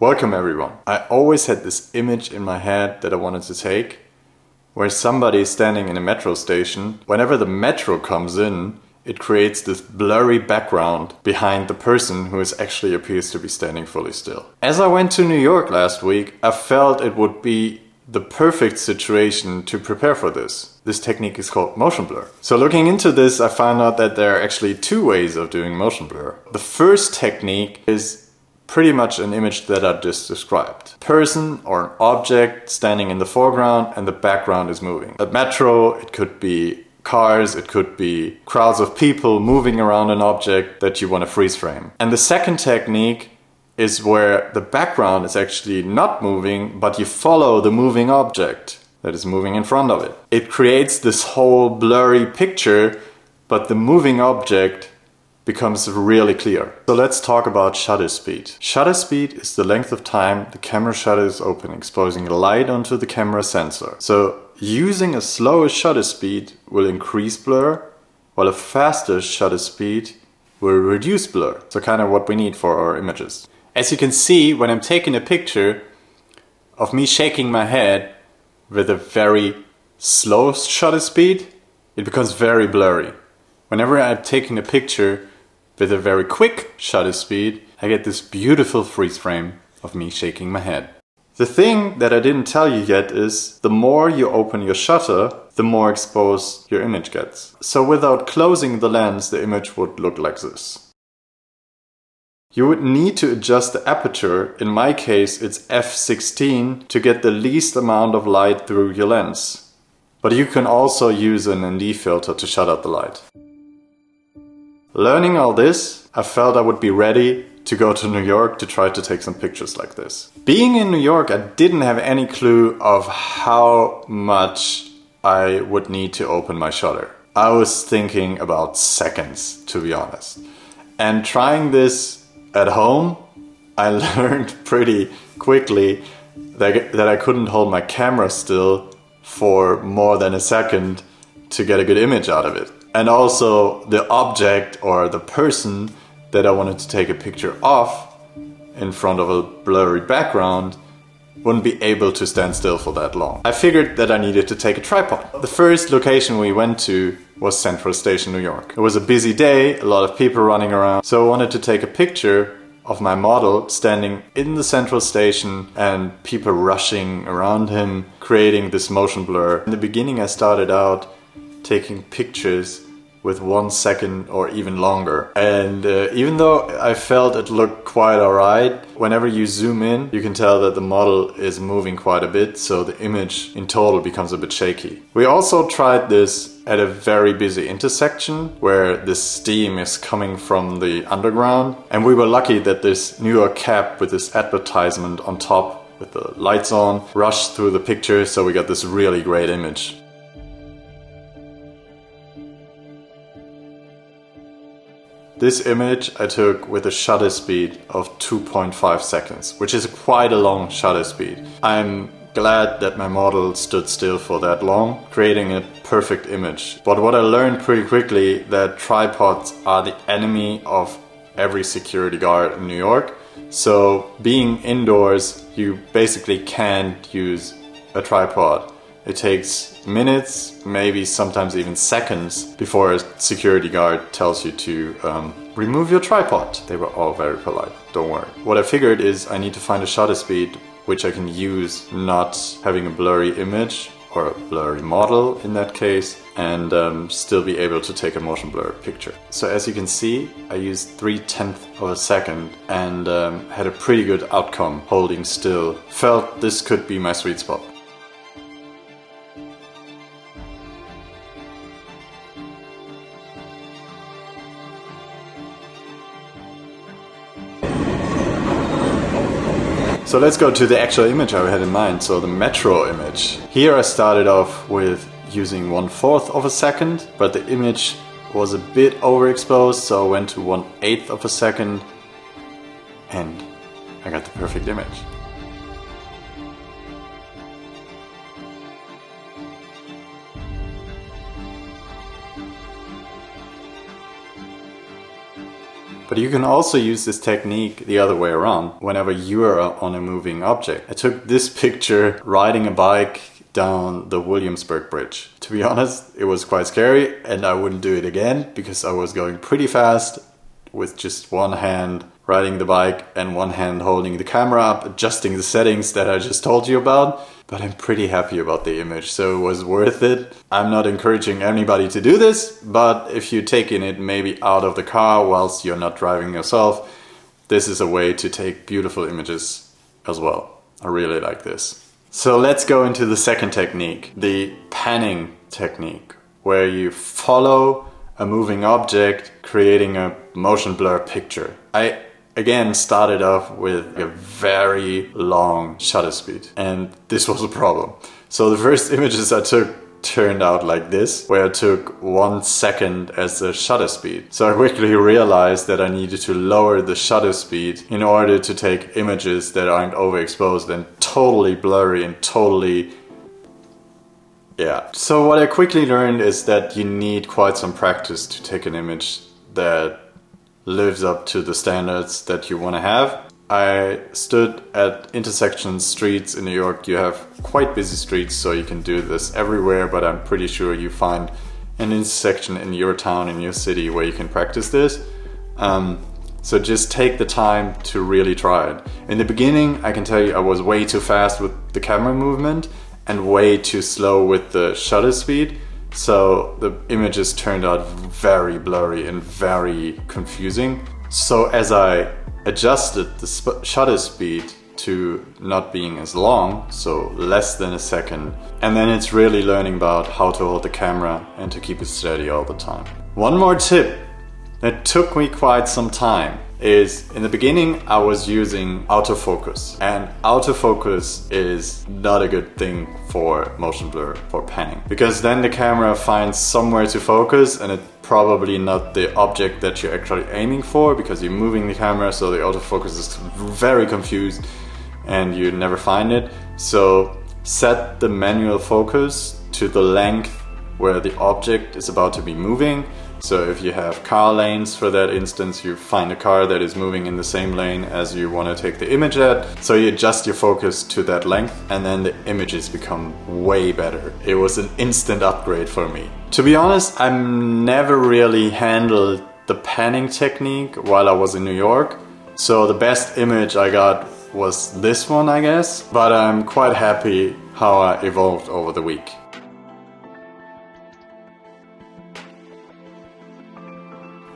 Welcome everyone. I always had this image in my head that I wanted to take, where somebody is standing in a metro station. Whenever the metro comes in, it creates this blurry background behind the person who actually appears to be standing fully still. As I went to New York last week, I felt it would be the perfect situation to prepare for this. This technique is called motion blur. So looking into this, I found out that there are actually two ways of doing motion blur. The first technique is pretty much an image that I just described. Person or an object standing in the foreground and the background is moving. At metro, it could be cars, it could be crowds of people moving around an object that you want to freeze frame. And the second technique is where the background is actually not moving, but you follow the moving object that is moving in front of it. It creates this whole blurry picture, but the moving object becomes really clear. So let's talk about shutter speed. Shutter speed is the length of time the camera shutter is open, exposing light onto the camera sensor. So using a slower shutter speed will increase blur, while a faster shutter speed will reduce blur. So kind of what we need for our images. As you can see, when I'm taking a picture of me shaking my head with a very slow shutter speed, it becomes very blurry. Whenever I'm taking a picture with a very quick shutter speed, I get this beautiful freeze frame of me shaking my head. The thing that I didn't tell you yet is the more you open your shutter, the more exposed your image gets. So without closing the lens, the image would look like this. You would need to adjust the aperture, in my case it's f16, to get the least amount of light through your lens. But you can also use an ND filter to shut out the light. Learning all this, I felt I would be ready to go to New York to try to take some pictures like this. Being in New York, I didn't have any clue of how much I would need to open my shutter. I was thinking about seconds, to be honest. And trying this at home, I learned pretty quickly that I couldn't hold my camera still for more than a second to get a good image out of it. And also the object or the person that I wanted to take a picture of in front of a blurry background wouldn't be able to stand still for that long. I figured that I needed to take a tripod. The first location we went to was Central Station, New York. It was a busy day, a lot of people running around, so I wanted to take a picture of my model standing in the Central Station and people rushing around him, creating this motion blur. In the beginning I started out taking pictures with 1 second or even longer. And even though I felt it looked quite alright, whenever you zoom in, you can tell that the model is moving quite a bit, so the image in total becomes a bit shaky. We also tried this at a very busy intersection where the steam is coming from the underground. And we were lucky that this New York cab with this advertisement on top with the lights on rushed through the picture, so we got this really great image. This image I took with a shutter speed of 2.5 seconds, which is quite a long shutter speed. I'm glad that my model stood still for that long, creating a perfect image. But what I learned pretty quickly, that tripods are the enemy of every security guard in New York. So being indoors, you basically can't use a tripod. It takes minutes, maybe sometimes even seconds, before a security guard tells you to remove your tripod. They were all very polite, don't worry. What I figured is I need to find a shutter speed which I can use not having a blurry image or a blurry model in that case, and still be able to take a motion blur picture. So as you can see, I used 3/10 of a second and had a pretty good outcome holding still. Felt this could be my sweet spot. So let's go to the actual image I had in mind, so the metro image. Here I started off with using 1/4 of a second, but the image was a bit overexposed, so I went to 1/8 of a second and I got the perfect image. But you can also use this technique the other way around, whenever you are on a moving object. I took this picture riding a bike down the Williamsburg Bridge. To be honest, it was quite scary and I wouldn't do it again because I was going pretty fast with just one hand riding the bike and one hand holding the camera up, adjusting the settings that I just told you about. But I'm pretty happy about the image, so it was worth it. I'm not encouraging anybody to do this, but if you're taking it maybe out of the car whilst you're not driving yourself, this is a way to take beautiful images as well. I really like this. So let's go into the second technique, the panning technique, where you follow a moving object, creating a motion blur picture. I again started off with a very long shutter speed, and this was a problem. So the first images I took turned out like this, where I took 1 second as the shutter speed. So I quickly realized that I needed to lower the shutter speed in order to take images that aren't overexposed and totally blurry and totally... yeah. So what I quickly learned is that you need quite some practice to take an image that lives up to the standards that you want to have. I stood at intersections, streets in New York. You have quite busy streets, so you can do this everywhere, but I'm pretty sure you find an intersection in your town, in your city, where you can practice this. So just take the time to really try it. In the beginning, I can tell you I was way too fast with the camera movement and way too slow with the shutter speed. So the images turned out very blurry and very confusing. So as I adjusted the shutter speed to not being as long, so less than a second, and then it's really learning about how to hold the camera and to keep it steady all the time. One more tip that took me quite some time is, in the beginning I was using autofocus, and autofocus is not a good thing for motion blur, for panning, because then the camera finds somewhere to focus and it's probably not the object that you're actually aiming for, because you're moving the camera, so the autofocus is very confused and you never find it. So set the manual focus to the length where the object is about to be moving. So if you have car lanes, for that instance, you find a car that is moving in the same lane as you want to take the image at. So you adjust your focus to that length and then the images become way better. It was an instant upgrade for me. To be honest, I never really handled the panning technique while I was in New York. So the best image I got was this one, I guess. But I'm quite happy how I evolved over the week.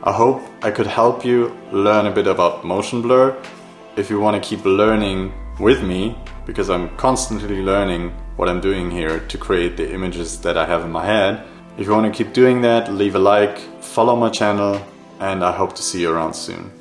I hope I could help you learn a bit about motion blur. If you want to keep learning with me, because I'm constantly learning what I'm doing here to create the images that I have in my head. If you want to keep doing that, leave a like, follow my channel, and I hope to see you around soon.